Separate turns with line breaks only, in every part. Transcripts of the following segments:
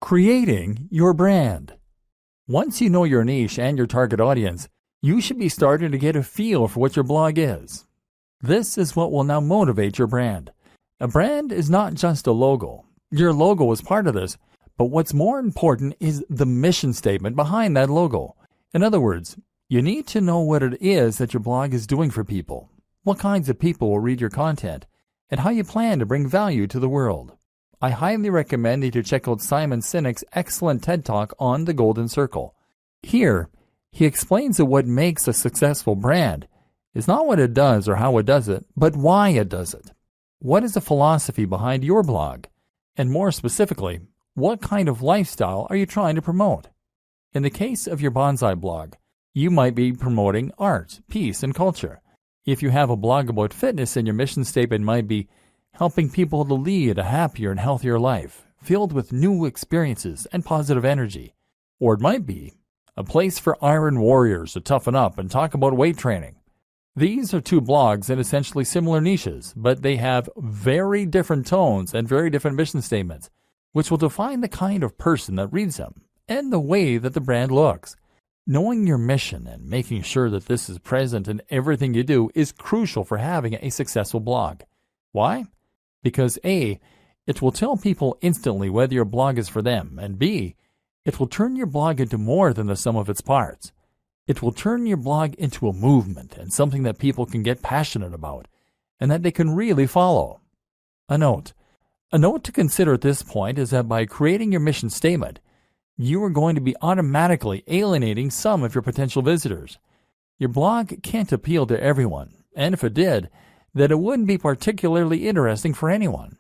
Creating your brand. Once you know your niche and your target audience, you should be starting to get a feel for what your blog is. This is what will now motivate your brand. A brand is not just a logo. Your logo is part of this, but what's more important is the mission statement behind that logo. In other words, you need to know what it is that your blog is doing for people, what kinds of people will read your content, and how you plan to bring value to the world. I highly recommend that you check out Simon Sinek's excellent TED Talk on the Golden Circle. Here, he explains that what makes a successful brand is not what it does or how it does it, but why it does it. What is the philosophy behind your blog? And more specifically, what kind of lifestyle are you trying to promote? In the case of your bonsai blog, you might be promoting art, peace, and culture. If you have a blog about fitness, then your mission statement might be helping people to lead a happier and healthier life, filled with new experiences and positive energy. Or it might be a place for iron warriors to toughen up and talk about weight training. These are two blogs in essentially similar niches, but they have very different tones and very different mission statements, which will define the kind of person that reads them and the way that the brand looks. Knowing your mission and making sure that this is present in everything you do is crucial for having a successful blog. Why? Because A, it will tell people instantly whether your blog is for them, and B, it will turn your blog into more than the sum of its parts. It will turn your blog into a movement and something that people can get passionate about, and that they can really follow. A note to consider at this point is that by creating your mission statement, you are going to be automatically alienating some of your potential visitors. Your blog can't appeal to everyone, and if it did, that it wouldn't be particularly interesting for anyone.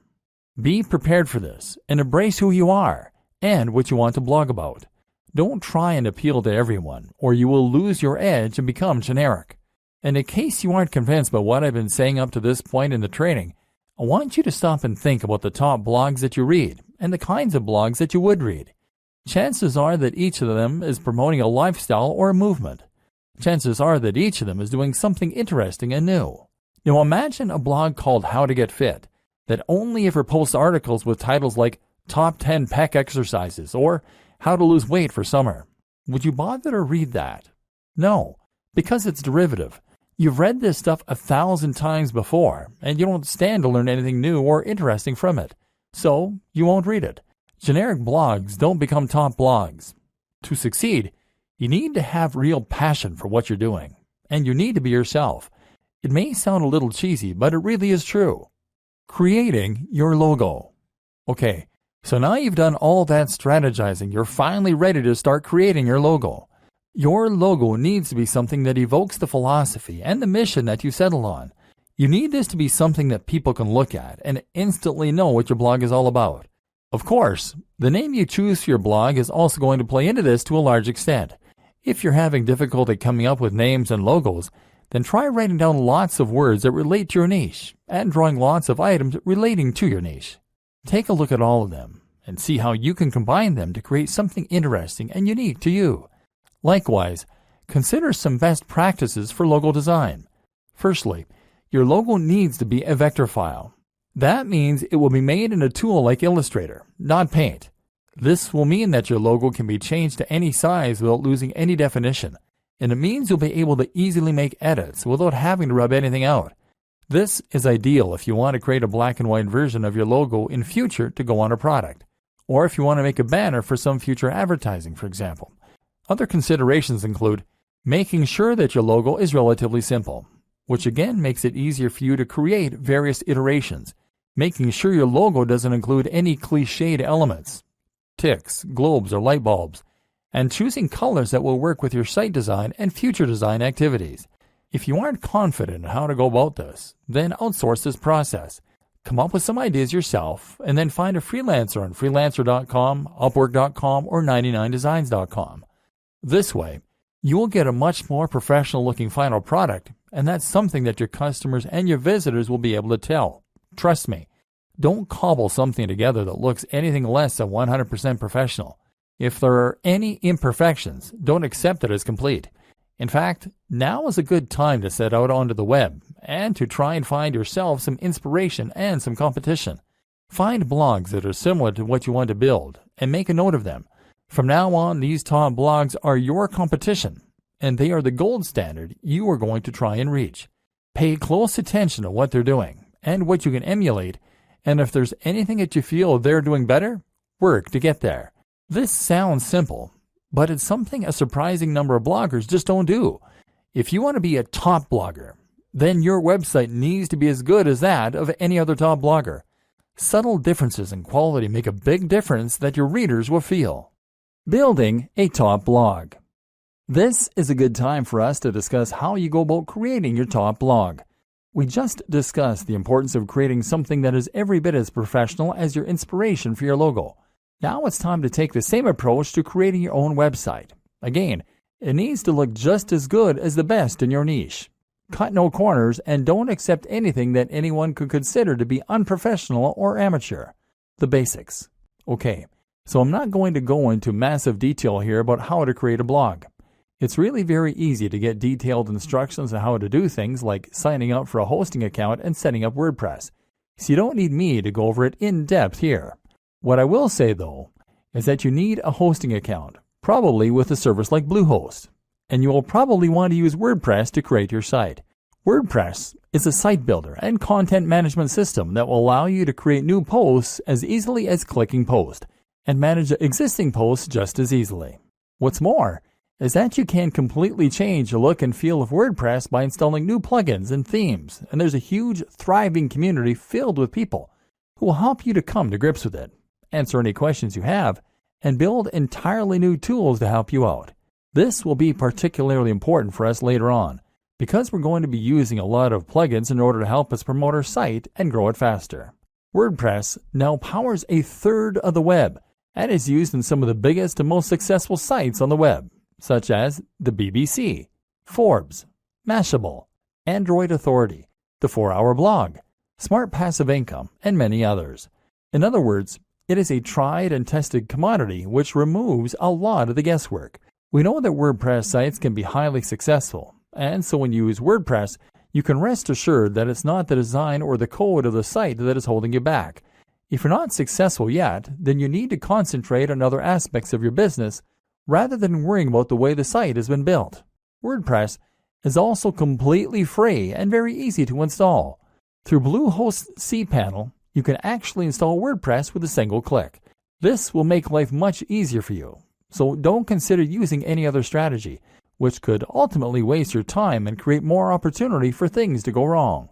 Be prepared for this and embrace who you are and what you want to blog about. Don't try and appeal to everyone, or you will lose your edge and become generic. And in case you aren't convinced by what I've been saying up to this point in the training, I want you to stop and think about the top blogs that you read and the kinds of blogs that you would read. Chances are that each of them is promoting a lifestyle or a movement. Chances are that each of them is doing something interesting and new. Now imagine a blog called How to Get Fit that only ever posts articles with titles like Top 10 Pec Exercises or How to Lose Weight for Summer. Would you bother to read that? No, because it's derivative. You've read this stuff 1,000 times before, and you don't stand to learn anything new or interesting from it. So you won't read it. Generic blogs don't become top blogs. To succeed, you need to have real passion for what you're doing, and you need to be yourself. It may sound a little cheesy, but it really is true. Creating your logo. Okay, so now you've done all that strategizing, you're finally ready to start creating your logo. Your logo needs to be something that evokes the philosophy and the mission that you settled on. You need this to be something that people can look at and instantly know what your blog is all about. Of course, the name you choose for your blog is also going to play into this to a large extent. If you're having difficulty coming up with names and logos, then try writing down lots of words that relate to your niche and drawing lots of items relating to your niche. Take a look at all of them and see how you can combine them to create something interesting and unique to you. Likewise, consider some best practices for logo design. Firstly, your logo needs to be a vector file. That means it will be made in a tool like Illustrator, not Paint. This will mean that your logo can be changed to any size without losing any definition, and it means you'll be able to easily make edits without having to rub anything out. This is ideal if you want to create a black and white version of your logo in future to go on a product, or if you want to make a banner for some future advertising, for example. Other considerations include making sure that your logo is relatively simple, which again makes it easier for you to create various iterations, making sure your logo doesn't include any cliched elements, ticks, globes, or light bulbs, and choosing colors that will work with your site design and future design activities. If you aren't confident in how to go about this, then outsource this process. Come up with some ideas yourself, and then find a freelancer on freelancer.com, upwork.com, or 99designs.com. This way, you will get a much more professional-looking final product, and that's something that your customers and your visitors will be able to tell. Trust me, don't cobble something together that looks anything less than 100% professional. If there are any imperfections, don't accept it as complete. In fact, now is a good time to set out onto the web and to try and find yourself some inspiration and some competition. Find blogs that are similar to what you want to build and make a note of them. From now on, these top blogs are your competition, and they are the gold standard you are going to try and reach. Pay close attention to what they're doing and what you can emulate, and if there's anything that you feel they're doing better, work to get there. This sounds simple, but it's something a surprising number of bloggers just don't do. If you want to be a top blogger, then your website needs to be as good as that of any other top blogger. Subtle differences in quality make a big difference that your readers will feel. Building a top blog. This is a good time for us to discuss how you go about creating your top blog. We just discussed the importance of creating something that is every bit as professional as your inspiration for your logo. Now it's time to take the same approach to creating your own website. Again, it needs to look just as good as the best in your niche. Cut no corners and don't accept anything that anyone could consider to be unprofessional or amateur. The basics. Okay, so I'm not going to go into massive detail here about how to create a blog. It's really very easy to get detailed instructions on how to do things like signing up for a hosting account and setting up WordPress. So you don't need me to go over it in depth here. What I will say though, is that you need a hosting account, probably with a service like Bluehost. And you will probably want to use WordPress to create your site. WordPress is a site builder and content management system that will allow you to create new posts as easily as clicking post, and manage existing posts just as easily. What's more, is that you can completely change the look and feel of WordPress by installing new plugins and themes, and there's a huge, thriving community filled with people who will help you to come to grips with it, answer any questions you have, and build entirely new tools to help you out. This will be particularly important for us later on, because we're going to be using a lot of plugins in order to help us promote our site and grow it faster. WordPress now powers a third of the web, and is used in some of the biggest and most successful sites on the web, such as the BBC, Forbes, Mashable, Android Authority, the 4-Hour Blog, Smart Passive Income, and many others. In other words, it is a tried and tested commodity which removes a lot of the guesswork. We know that WordPress sites can be highly successful, and so when you use WordPress, you can rest assured that it's not the design or the code of the site that is holding you back. If you're not successful yet, then you need to concentrate on other aspects of your business rather than worrying about the way the site has been built. WordPress is also completely free and very easy to install. Through Bluehost cPanel, you can actually install WordPress with a single click. This will make life much easier for you, so don't consider using any other strategy, which could ultimately waste your time and create more opportunity for things to go wrong.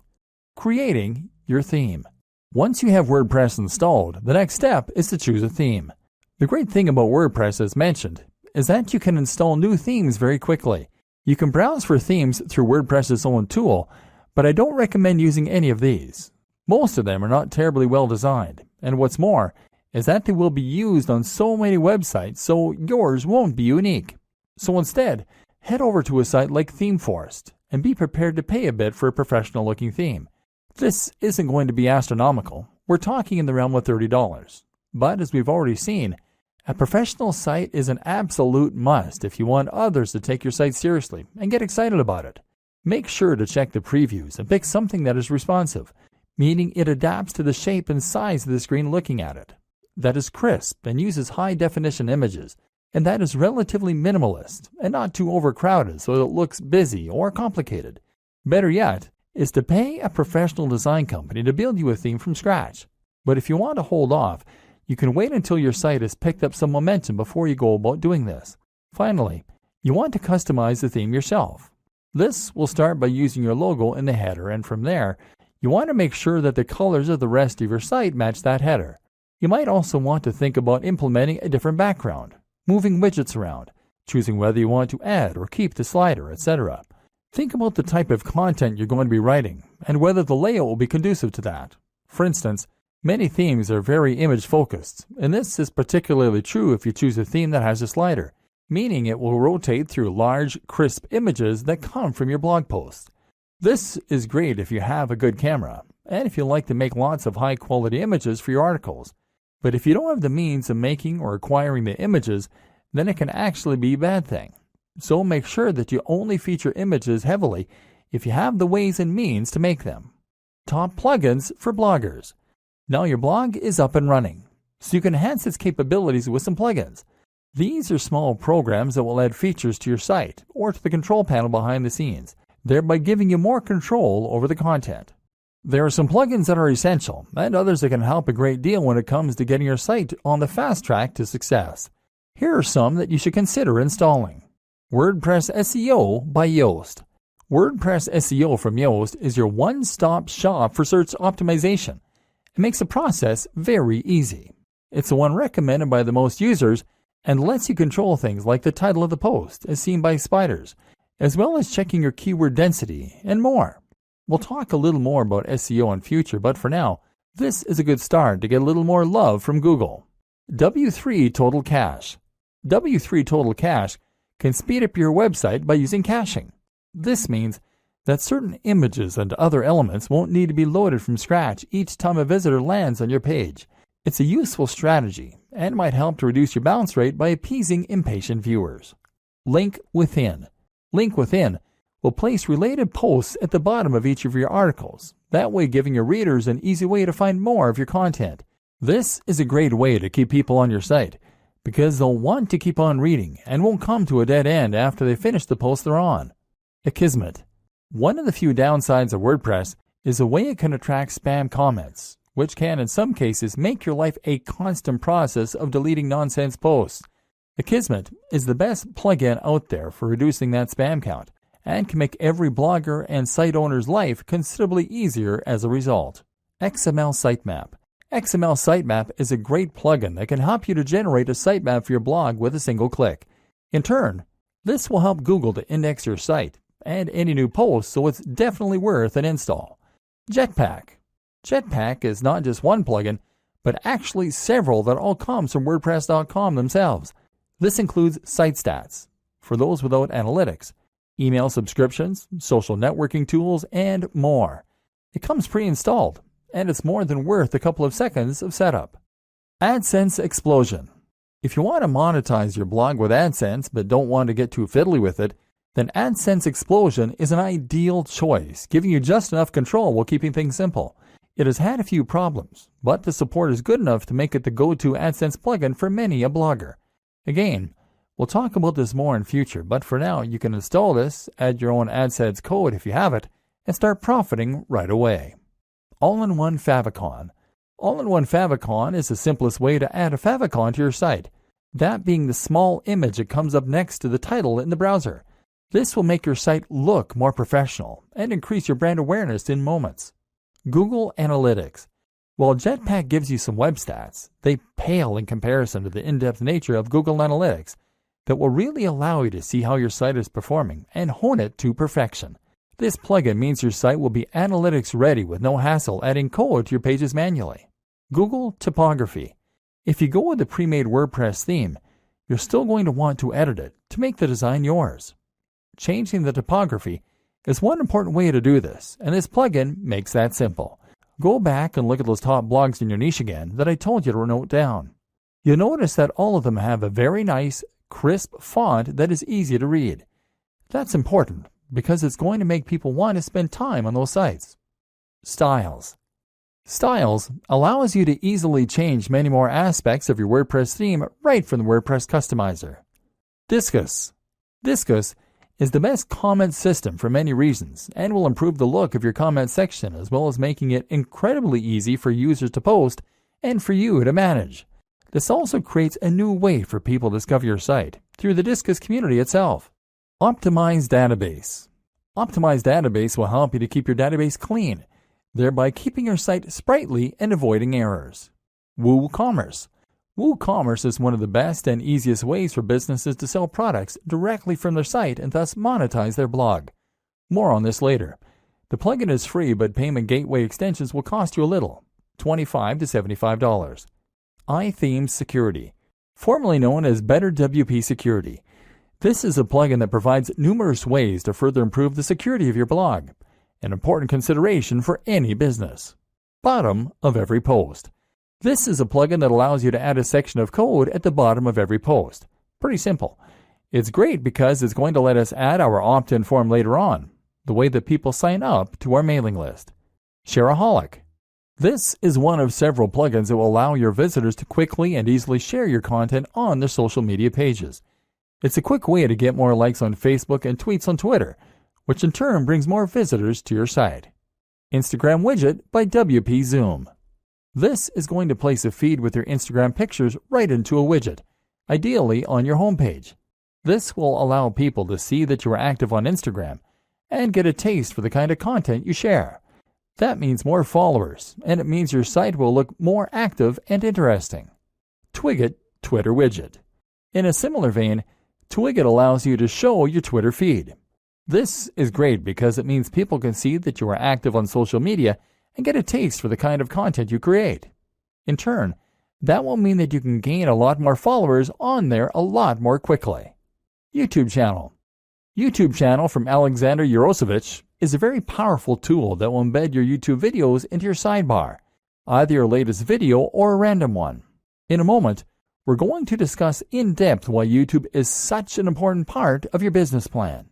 Creating your theme. Once you have WordPress installed, the next step is to choose a theme. The great thing about WordPress, as mentioned, is that you can install new themes very quickly. You can browse for themes through WordPress's own tool, but I don't recommend using any of these. Most of them are not terribly well designed, and what's more, is that they will be used on so many websites, so yours won't be unique. So instead, head over to a site like ThemeForest and be prepared to pay a bit for a professional-looking theme. This isn't going to be astronomical. We're talking in the realm of $30. But as we've already seen, a professional site is an absolute must if you want others to take your site seriously and get excited about it. Make sure to check the previews and pick something that is responsive, meaning it adapts to the shape and size of the screen looking at it, that is crisp and uses high-definition images, and that is relatively minimalist and not too overcrowded so that it looks busy or complicated. Better yet is to pay a professional design company to build you a theme from scratch. But if you want to hold off, you can wait until your site has picked up some momentum before you go about doing this. Finally, you want to customize the theme yourself. This will start by using your logo in the header, and from there, you want to make sure that the colors of the rest of your site match that header. You might also want to think about implementing a different background, moving widgets around, choosing whether you want to add or keep the slider, etc. Think about the type of content you're going to be writing and whether the layout will be conducive to that. For instance, many themes are very image-focused, and this is particularly true if you choose a theme that has a slider, meaning it will rotate through large, crisp images that come from your blog post. This is great if you have a good camera, and if you like to make lots of high-quality images for your articles. But if you don't have the means of making or acquiring the images, then it can actually be a bad thing. So make sure that you only feature images heavily if you have the ways and means to make them. Top plugins for bloggers. Now your blog is up and running. so you can enhance its capabilities with some plugins. These are small programs that will add features to your site or to the control panel behind the scenes, thereby giving you more control over the content. There are some plugins that are essential and others that can help a great deal when it comes to getting your site on the fast track to success. Here are some that you should consider installing. WordPress SEO by Yoast. WordPress SEO from Yoast is your one-stop shop for search optimization. It makes the process very easy. It's the one recommended by the most users and lets you control things like the title of the post as seen by spiders, as well as checking your keyword density and more. We'll talk a little more about SEO in future, but for now, this is a good start to get a little more love from Google. W3 Total Cache. W3 Total Cache can speed up your website by using caching. This means that certain images and other elements won't need to be loaded from scratch each time a visitor lands on your page. It's a useful strategy and might help to reduce your bounce rate by appeasing impatient viewers. Link Within. Link Within will place related posts at the bottom of each of your articles, that way giving your readers an easy way to find more of your content. This is a great way to keep people on your site, because they'll want to keep on reading and won't come to a dead end after they finish the post they're on. Akismet. One of the few downsides of WordPress is the way it can attract spam comments, which can in some cases make your life a constant process of deleting nonsense posts. Akismet is the best plugin out there for reducing that spam count and can make every blogger and site owner's life considerably easier as a result. XML Sitemap. XML Sitemap is a great plugin that can help you to generate a sitemap for your blog with a single click. In turn, this will help Google to index your site and any new posts, so it's definitely worth an install. Jetpack. Jetpack is not just one plugin, but actually several that all comes from WordPress.com themselves. This includes site stats, for those without analytics, email subscriptions, social networking tools, and more. It comes pre-installed, and it's more than worth a couple of seconds of setup. AdSense Explosion. If you want to monetize your blog with AdSense but don't want to get too fiddly with it, then AdSense Explosion is an ideal choice, giving you just enough control while keeping things simple. It has had a few problems, but the support is good enough to make it the go-to AdSense plugin for many a blogger. Again, we'll talk about this more in future, but for now you can install this, add your own AdSense code if you have it, and start profiting right away. All-in-One Favicon. All-in-One Favicon is the simplest way to add a favicon to your site, that being the small image that comes up next to the title in the browser. This will make your site look more professional and increase your brand awareness in moments. Google Analytics. While Jetpack gives you some web stats, they pale in comparison to the in-depth nature of Google Analytics that will really allow you to see how your site is performing and hone it to perfection. This plugin means your site will be analytics ready with no hassle adding code to your pages manually. Google Typography. If you go with the pre-made WordPress theme, you're still going to want to edit it to make the design yours. Changing the typography is one important way to do this, and this plugin makes that simple. Go back and look at those top blogs in your niche again that I told you to note down. You'll notice that all of them have a very nice, crisp font that is easy to read. That's important because it's going to make people want to spend time on those sites. Styles. Styles allows you to easily change many more aspects of your WordPress theme right from the WordPress customizer. Disqus. Disqus is the best comment system for many reasons and will improve the look of your comment section as well as making it incredibly easy for users to post and for you to manage. This also creates a new way for people to discover your site through the Disqus community itself. Optimized Database. Optimized Database will help you to keep your database clean, thereby keeping your site sprightly and avoiding errors. WooCommerce. WooCommerce is one of the best and easiest ways for businesses to sell products directly from their site and thus monetize their blog. More on this later. The plugin is free, but payment gateway extensions will cost you a little, $25 to $75. iThemes Security, formerly known as BetterWP Security. This is a plugin that provides numerous ways to further improve the security of your blog, an important consideration for any business. Bottom of every post. This is a plugin that allows you to add a section of code at the bottom of every post. Pretty simple. It's great because it's going to let us add our opt-in form later on, the way that people sign up to our mailing list. Shareaholic. This is one of several plugins that will allow your visitors to quickly and easily share your content on their social media pages. It's a quick way to get more likes on Facebook and tweets on Twitter, which in turn brings more visitors to your site. Instagram Widget by WP Zoom. This is going to place a feed with your Instagram pictures right into a widget, ideally on your homepage. This will allow people to see that you are active on Instagram and get a taste for the kind of content you share. That means more followers, and it means your site will look more active and interesting. Twigget Twitter Widget. In a similar vein, Twigget allows you to show your Twitter feed. This is great because it means people can see that you are active on social media and get a taste for the kind of content you create. In turn, that will mean that you can gain a lot more followers on there a lot more quickly. YouTube Channel. YouTube Channel from Alexander Yarosevich is a very powerful tool that will embed your YouTube videos into your sidebar, either your latest video or a random one. In a moment, we're going to discuss in depth why YouTube is such an important part of your business plan.